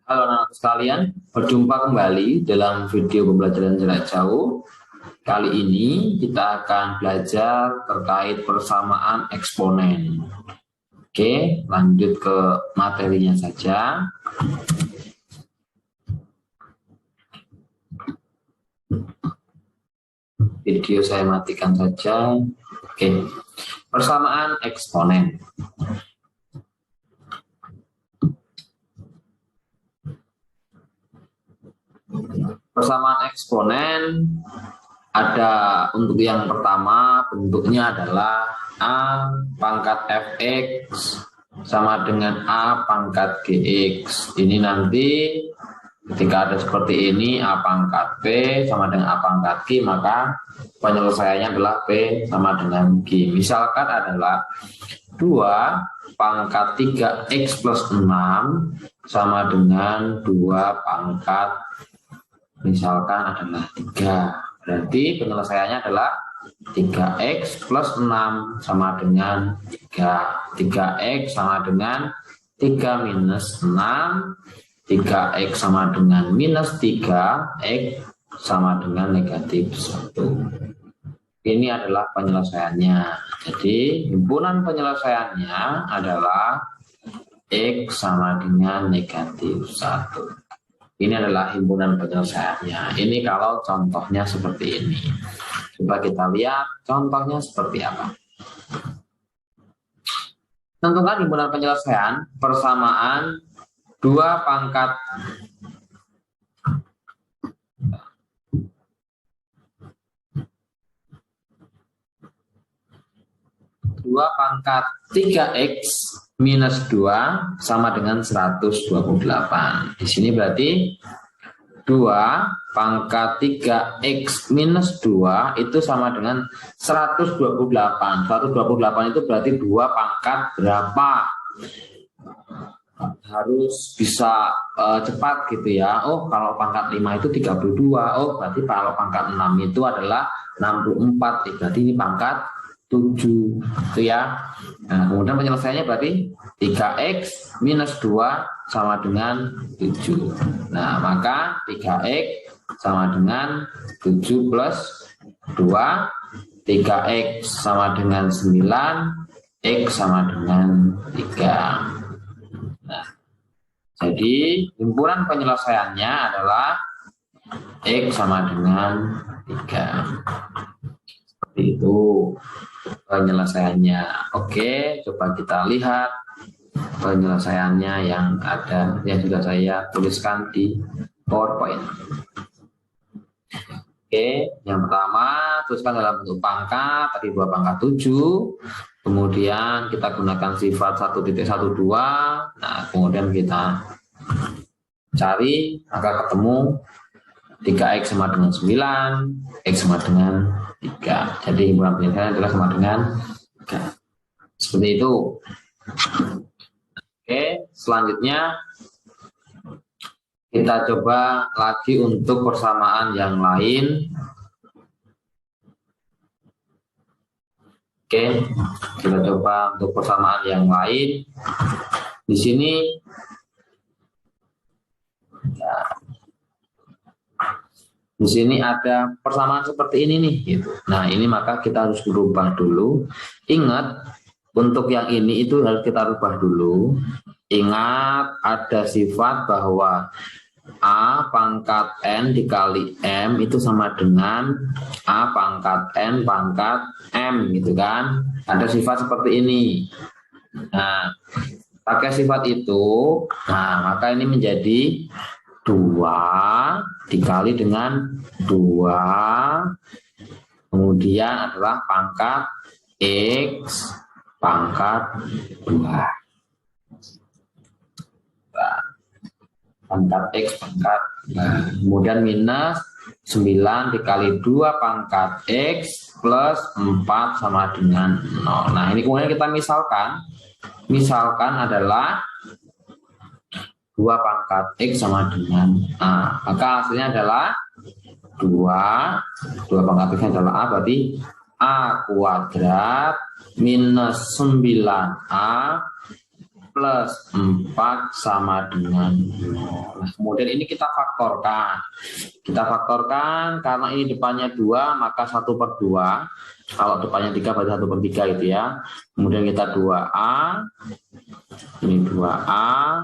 Halo anak sekalian, berjumpa kembali dalam video pembelajaran jarak jauh. Kali ini kita akan belajar terkait persamaan eksponen. Oke, lanjut ke materinya saja. Video saya matikan saja. Oke, persamaan eksponen. Persamaan eksponen ada untuk yang pertama bentuknya adalah A pangkat fx sama dengan A pangkat gx. Ini nanti ketika ada seperti ini A pangkat P sama dengan A pangkat Q, maka penyelesaiannya adalah P sama dengan Q. Misalkan adalah 2 pangkat 3x plus 6 sama dengan 2 pangkat misalkan adalah 3. Berarti penyelesaiannya adalah 3x plus 6 sama dengan 3. 3x sama dengan 3 minus 6. 3x sama dengan minus 3. X sama dengan negatif 1. Ini adalah penyelesaiannya. Jadi himpunan penyelesaiannya adalah X sama dengan negatif 1. Ini adalah himpunan penyelesaiannya. Ini kalau contohnya seperti ini. Coba kita lihat contohnya seperti apa. Tentukan himpunan penyelesaian persamaan 2 pangkat 3x minus 2 sama dengan 128. Di sini berarti 2 pangkat 3x minus 2 itu sama dengan 128. 128 itu berarti 2 pangkat berapa? Harus bisa cepat gitu ya. Oh, kalau pangkat 5 itu 32. Oh, berarti kalau pangkat 6 itu adalah 64. Berarti ini pangkat 7 itu ya. Nah, kemudian penyelesaiannya berarti 3x minus 2 sama dengan 7. Nah, maka 3x sama dengan 7 plus 2. 3x sama dengan 9. X sama dengan 3. Nah, jadi himpunan penyelesaiannya adalah X sama dengan 3. Seperti itu penyelesaiannya. Oke, coba kita lihat penyelesaiannya yang ada, yang sudah saya tuliskan di PowerPoint. Oke, yang pertama tuliskan dalam bentuk pangkat, tadi 2 pangkat 7. Kemudian kita gunakan sifat 1.12. Nah, kemudian kita cari, maka ketemu 3x sama dengan 9, x sama dengan 3. Jadi himpunan penyelesaian adalah sama dengan 3. Seperti itu. Oke, selanjutnya kita coba lagi untuk persamaan yang lain. Oke, kita coba untuk persamaan yang lain. Di sini ya, di sini ada persamaan seperti ini nih, gitu. Nah, ini maka kita harus berubah dulu. Ingat, untuk yang ini itu harus kita rubah dulu. Ingat, ada sifat bahwa A pangkat N dikali M itu sama dengan A pangkat N pangkat M, gitu kan. Ada sifat seperti ini. Nah, pakai sifat itu, nah maka ini menjadi 2 dikali dengan 2, kemudian adalah pangkat X pangkat 2. Pangkat X pangkat 2. Kemudian minus 9 dikali 2 pangkat X plus 4 sama dengan 0. Nah, ini kemudian kita misalkan adalah 2 pangkat X sama dengan A. Maka hasilnya adalah 2 pangkat X adalah A, berarti A kuadrat minus 9A plus 4 sama dengan 0. Nah, kemudian ini kita faktorkan. Kita faktorkan karena ini depannya 2, maka 1/2. Kalau depannya 3 berarti 1/3 gitu ya. Kemudian kita 2A. Ini 2A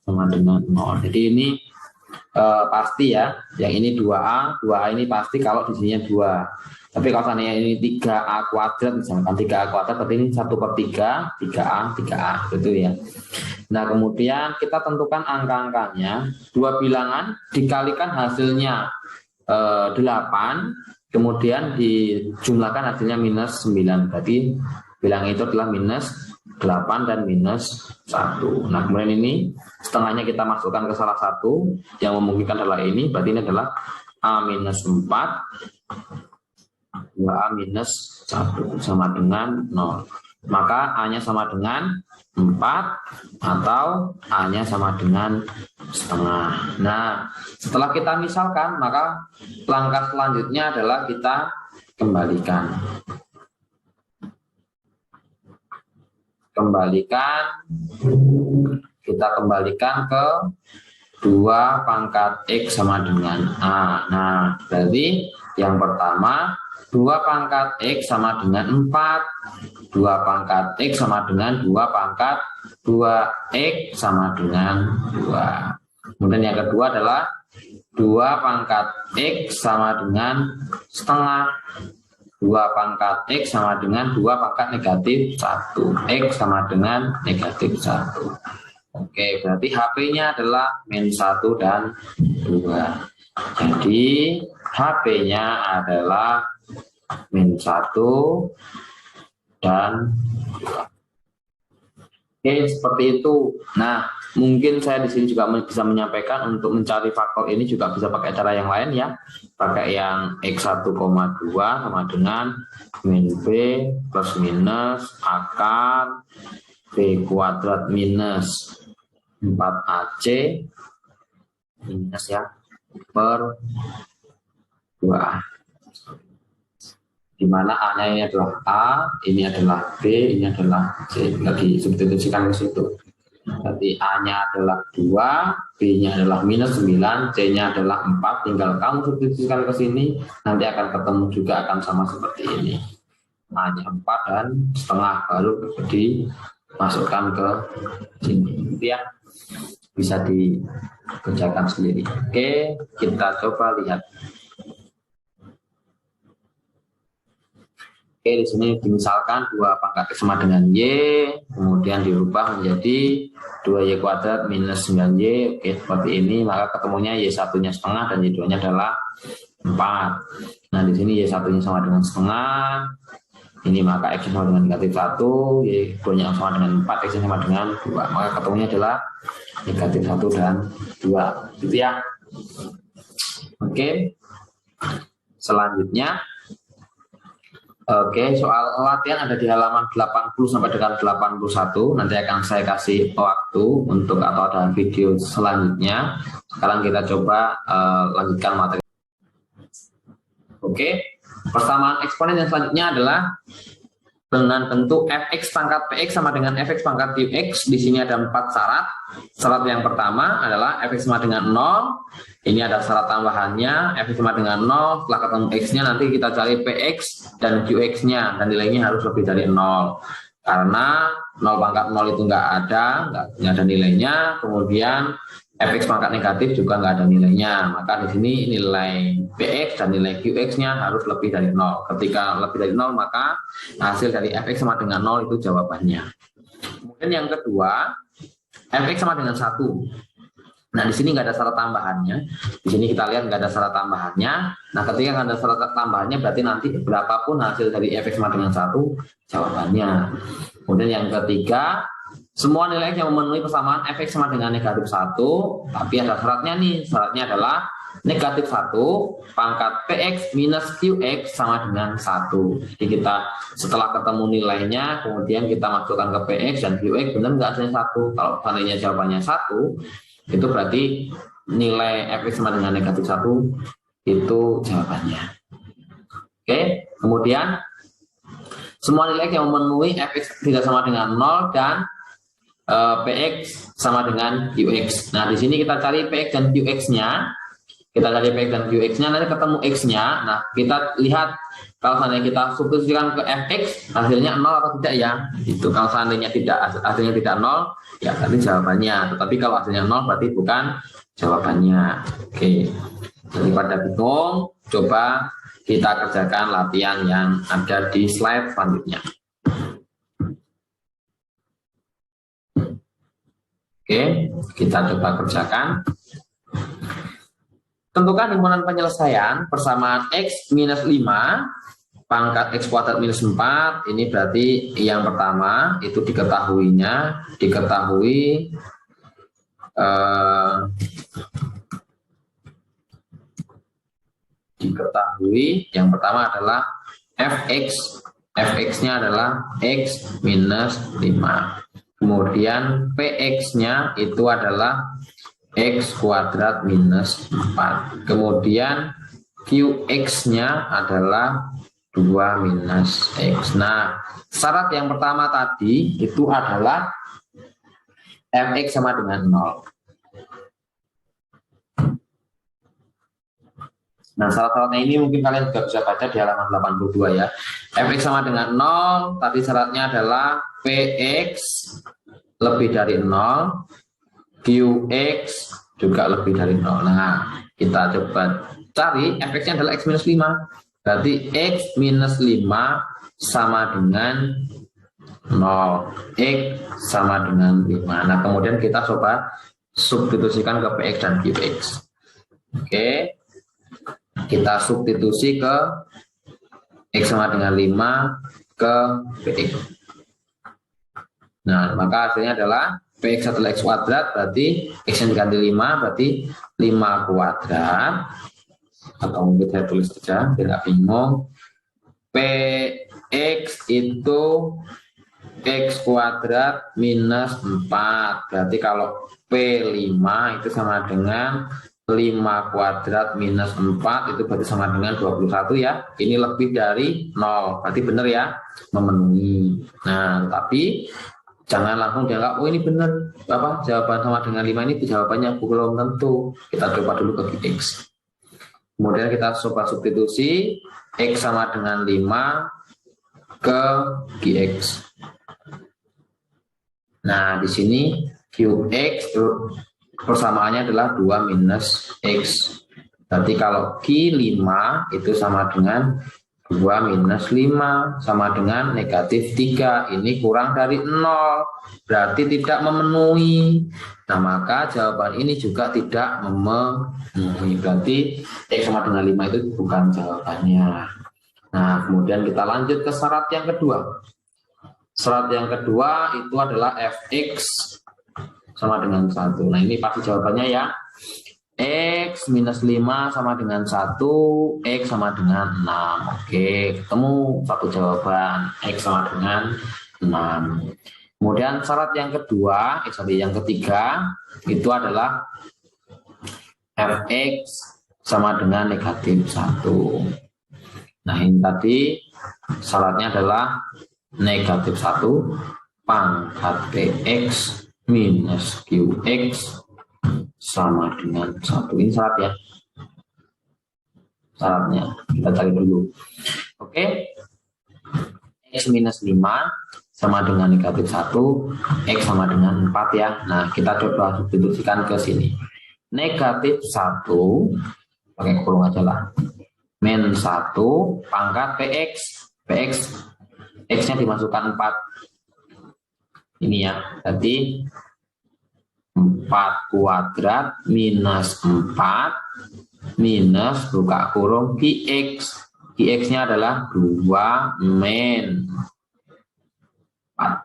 sama dengan 0. Jadi ini pasti ya. Yang ini 2A. 2A ini pasti kalau di sininya 2. Tapi kalau seandainya ini 3A kuadrat, misalkan 3A kuadrat, berarti ini 1/3, 3A, gitu ya. Nah, kemudian kita tentukan angka-angkanya. Dua bilangan dikalikan hasilnya 8, kemudian dijumlahkan hasilnya -9. Berarti bilangan itu adalah -8 dan -1. Nah, kemudian ini setengahnya kita masukkan ke salah satu yang memungkinkan adalah ini. Berarti ini adalah A-4, 2A-1 sama dengan 0. Maka A-nya sama dengan 4 atau A-nya sama dengan setengah. Nah, setelah kita misalkan, maka langkah selanjutnya adalah kita kembalikan. Kita kembalikan ke 2 pangkat X sama dengan A. Nah, berarti yang pertama 2 pangkat X sama dengan 4. 2 pangkat X sama dengan 2 pangkat 2X sama dengan 2. Kemudian yang kedua adalah 2 pangkat X sama dengan setengah. 2 pangkat X sama dengan 2 pangkat -1. X sama dengan -1. Oke, berarti HP-nya adalah -1 dan 2. Jadi HP-nya adalah -1 dan 2. Oke, seperti itu. Nah, mungkin saya di sini juga bisa menyampaikan untuk mencari faktor ini juga bisa pakai cara yang lain ya. Pakai yang X1,2 sama dengan -B plus minus akar B kuadrat minus 4AC minus ya per 2A. Di mana A-nya ini adalah A, ini adalah B, ini adalah C. Tinggal disubstitusikan ke situ. Berarti A-nya adalah 2, B-nya adalah -9, C-nya adalah 4. Tinggal kamu substitusikan ke sini, nanti akan ketemu juga akan sama seperti ini. A-nya 4 dan setengah, baru dimasukkan ke sini. Gitu ya. Bisa dikerjakan sendiri. Oke, kita coba lihat. Oke, di sini dimisalkan 2 pangkat X sama dengan Y, kemudian dirubah menjadi 2Y kuadrat minus 9Y. Oke, seperti ini, maka ketemunya Y1-nya setengah dan Y2-nya adalah 4. Nah, di sini Y1-nya sama dengan setengah, ini maka X sama dengan -1, Y2-nya sama dengan 4, X sama dengan 2. Maka ketemunya adalah -1 dan 2. Gitu ya. Oke, selanjutnya. Oke, soal latihan ada di halaman 80 sampai dengan 81. Nanti akan saya kasih waktu untuk atau ada video selanjutnya. Sekarang kita coba lanjutkan materi. Oke, persamaan eksponen yang selanjutnya adalah dengan bentuk fx pangkat px sama dengan fx pangkat qx. Di sini ada 4 syarat. Syarat yang pertama adalah fx sama dengan 0. Ini ada syarat tambahannya, fx sama dengan 0. Setelah ketemu x-nya nanti kita cari px dan qx-nya, dan nilainya harus lebih dari 0. Karena 0 pangkat 0 itu nggak ada nilainya. Kemudian fx pangkat negatif juga nggak ada nilainya. Maka di sini nilai px dan nilai qx-nya harus lebih dari 0. Ketika lebih dari 0, maka hasil dari fx sama dengan 0 itu jawabannya. Kemudian yang kedua, fx sama dengan 1. Nah, di sini nggak ada syarat tambahannya. Di sini kita lihat nggak ada syarat tambahannya. Nah, ketika nggak ada syarat tambahannya, berarti nanti berapapun hasil dari fx sama dengan 1, jawabannya. Kemudian yang ketiga, semua nilai yang memenuhi persamaan fx sama dengan -1, tapi ada syaratnya nih. Syaratnya adalah -1 pangkat px minus qx sama dengan 1. Jadi kita setelah ketemu nilainya, kemudian kita masukkan ke px dan qx, benar nggak hasilnya 1. Kalau seandainya jawabannya 1, itu berarti nilai fx sama dengan -1 itu jawabannya. Oke, kemudian semua nilai yang memenuhi fx tidak sama dengan 0 dan PX sama dengan QX. Nah, di sini kita cari PX dan QX-nya. Kita cari PX dan QX-nya, nanti ketemu X-nya. Nah, kita lihat kalau seandainya kita substitusikan ke Fx, hasilnya 0 atau tidak ya. Itu kalau seandainya tidak, hasilnya tidak 0, ya berarti jawabannya. Tetapi kalau hasilnya 0, berarti bukan jawabannya. Oke. Daripada bingung, coba kita kerjakan latihan yang ada di slide selanjutnya. Oke, kita coba kerjakan. Tentukan himpunan penyelesaian persamaan X minus 5 pangkat X kuadrat minus 4. Ini berarti yang pertama itu diketahui yang pertama adalah Fx-nya adalah X minus 5. Kemudian Px-nya itu adalah X kuadrat minus 4. Kemudian QX-nya adalah 2 minus X. Nah, syarat yang pertama tadi itu adalah Fx sama dengan 0. Nah, syarat-syaratnya ini mungkin kalian juga bisa baca di halaman 82 ya. Fx sama dengan 0, tadi syaratnya adalah Px lebih dari 0, QX juga lebih dari 0. Nah, kita coba cari Fx-nya adalah X minus 5. Berarti X minus 5 sama dengan 0. X sama dengan 5. Nah, kemudian kita coba substitusikan ke Px dan QX. Oke. Kita substitusi ke X sama dengan 5 ke Px. Nah, maka hasilnya adalah Px adalah X kuadrat, berarti X yang diganti 5, berarti 5 kuadrat. Atau mungkin saya tulis saja, biar nggak bingung. Px itu X kuadrat minus 4. Berarti kalau P5 itu sama dengan 5 kuadrat minus 4, itu berarti sama dengan 21 ya. Ini lebih dari 0, berarti benar ya, memenuhi. Nah, tapi jangan langsung dianggap, oh ini benar, jawaban sama dengan 5 ini jawabannya, belum tentu. Kita coba dulu ke QX. Kemudian kita coba substitusi X sama dengan 5 ke QX. Nah, di sini QX persamaannya adalah 2 minus X. Berarti kalau Q5 itu sama dengan 2 minus 5 sama dengan negatif 3. Ini kurang dari 0. Berarti tidak memenuhi. Nah, maka jawaban ini juga tidak memenuhi. Berarti X sama dengan 5 itu bukan jawabannya. Nah, kemudian kita lanjut ke syarat yang kedua. Syarat yang kedua itu adalah Fx sama dengan 1. Nah, ini pasti jawabannya ya. X minus 5 sama dengan 1, X sama dengan 6. Oke, ketemu satu jawaban, X sama dengan 6. Kemudian syarat yang kedua, yang ketiga, itu adalah Fx sama dengan negatif 1. Nah, ini tadi syaratnya adalah negatif 1 pangkat Px minus Qx sama dengan 1. Ini syarat ya. Syaratnya kita cari dulu. Oke. X minus 5 sama dengan negatif 1, X sama dengan 4 ya. Nah, kita coba substitusikan ke sini. Negatif 1, pakai kurung aja lah. Min 1 pangkat Px. Px, X-nya dimasukkan 4. Ini ya, berarti 4 kuadrat minus 4 minus buka kurung Qx. Qx-nya adalah 2 min 4.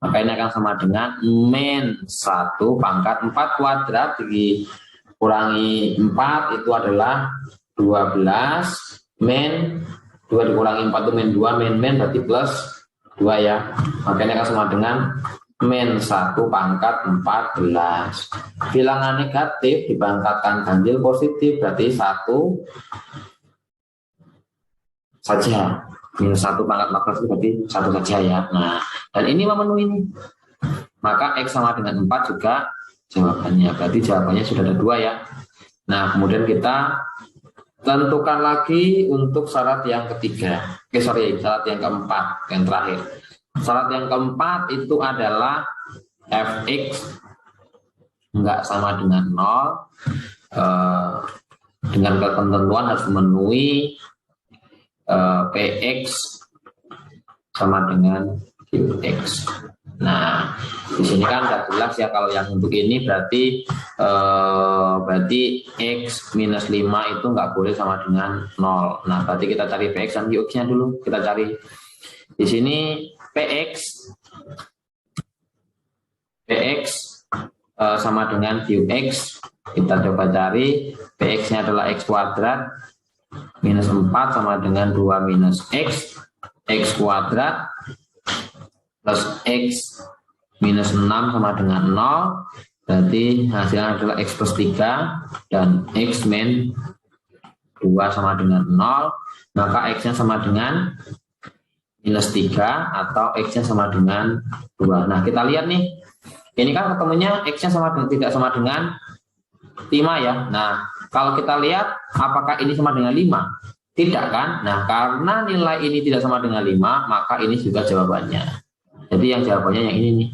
Maka ini akan sama dengan min 1 pangkat 4 kuadrat dikurangi 4 itu adalah 12 min 2 dikurangi 4 itu min 2 min berarti plus 2 ya. Maka ini akan sama dengan min 1 pangkat 14. Bilangan negatif dipangkatkan ganjil positif, berarti 1 saja. Min 1 pangkat 14 itu berarti 1 saja ya. Nah, dan ini memenuhi ini. maka X sama dengan 4 juga jawabannya. Berarti jawabannya sudah ada 2 ya. Nah, kemudian kita tentukan lagi untuk syarat yang ketiga. Syarat yang keempat, yang terakhir. Syarat yang keempat itu adalah fx enggak sama dengan 0. Dengan ketentuan harus memenuhi px sama dengan qx. Nah, di sini kan sudah jelas ya, kalau yang untuk ini berarti x minus 5 itu nggak boleh sama dengan 0. Nah, berarti kita cari px dan qx-nya dulu. Kita cari di sini px sama dengan qx. Kita coba cari px-nya adalah x kuadrat minus 4 sama dengan 2 minus x kuadrat plus x minus 6 sama dengan 0, berarti hasilnya adalah x plus 3 dan x min 2 sama dengan 0, maka x-nya sama dengan minus 3 atau x-nya sama dengan 2. Nah, kita lihat nih, ini kan ketemunya x-nya tidak sama dengan 5 ya. Nah, kalau kita lihat apakah ini sama dengan 5? Tidak kan? Nah, karena nilai ini tidak sama dengan 5, maka ini juga jawabannya. Jadi yang jawabannya yang ini nih.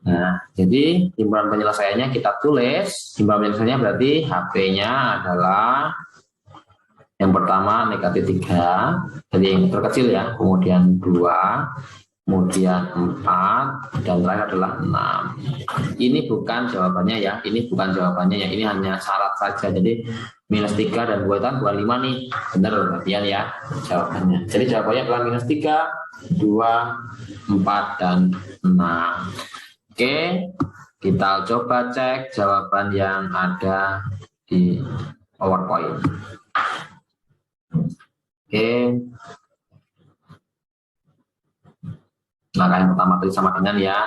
Nah, jadi himpunan penyelesaiannya kita tulis. Himpunan penyelesaiannya berarti HP-nya adalah yang pertama negatif 3, jadi yang terkecil ya, kemudian 2, kemudian 4, dan terakhir adalah 6. Ini bukan jawabannya ya, ini bukan jawabannya ya, ini hanya syarat saja. Jadi minus 3 dan 2 itu 25 nih, benar perhatian ya jawabannya. Jadi jawabannya adalah minus 3, 2, 4, dan 6. Oke, kita coba cek jawaban yang ada di PowerPoint. Oke. Nah, yang pertama tadi sama dengan ya,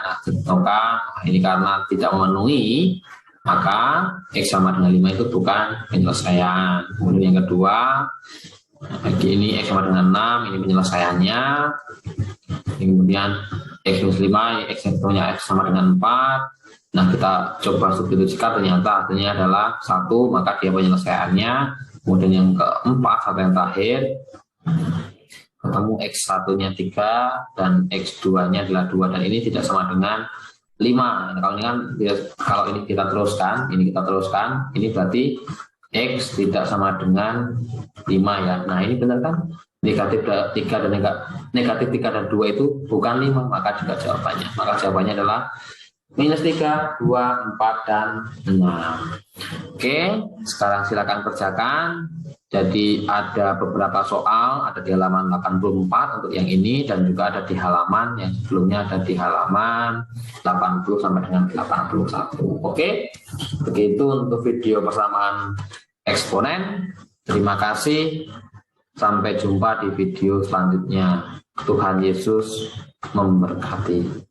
ini karena tidak memenuhi, maka X sama dengan 5 itu bukan penyelesaian. Kemudian yang kedua, ini X sama dengan 6, ini penyelesaiannya. Kemudian X minus 5, X sama dengan 4. Nah, kita coba substitusikan, ternyata hasilnya adalah 1, maka dia penyelesaiannya. Kemudian yang keempat, satu yang terakhir, ketemu X1-nya 3 dan X2-nya adalah 2, dan ini tidak sama dengan 5. Nah, kalau ini kita teruskan, ini berarti X tidak sama dengan 5 ya. Nah, ini benar kan? Negatif 3 dan 2 itu bukan 5, maka juga jawabannya. Maka jawabannya adalah minus 3, 2, 4, dan 6. Oke, sekarang silakan kerjakan. Jadi ada beberapa soal, ada di halaman 84 untuk yang ini, dan juga ada di halaman yang sebelumnya, ada di halaman 80 sampai dengan 81. Oke, begitu untuk video persamaan eksponen. Terima kasih. Sampai jumpa di video selanjutnya. Tuhan Yesus memberkati.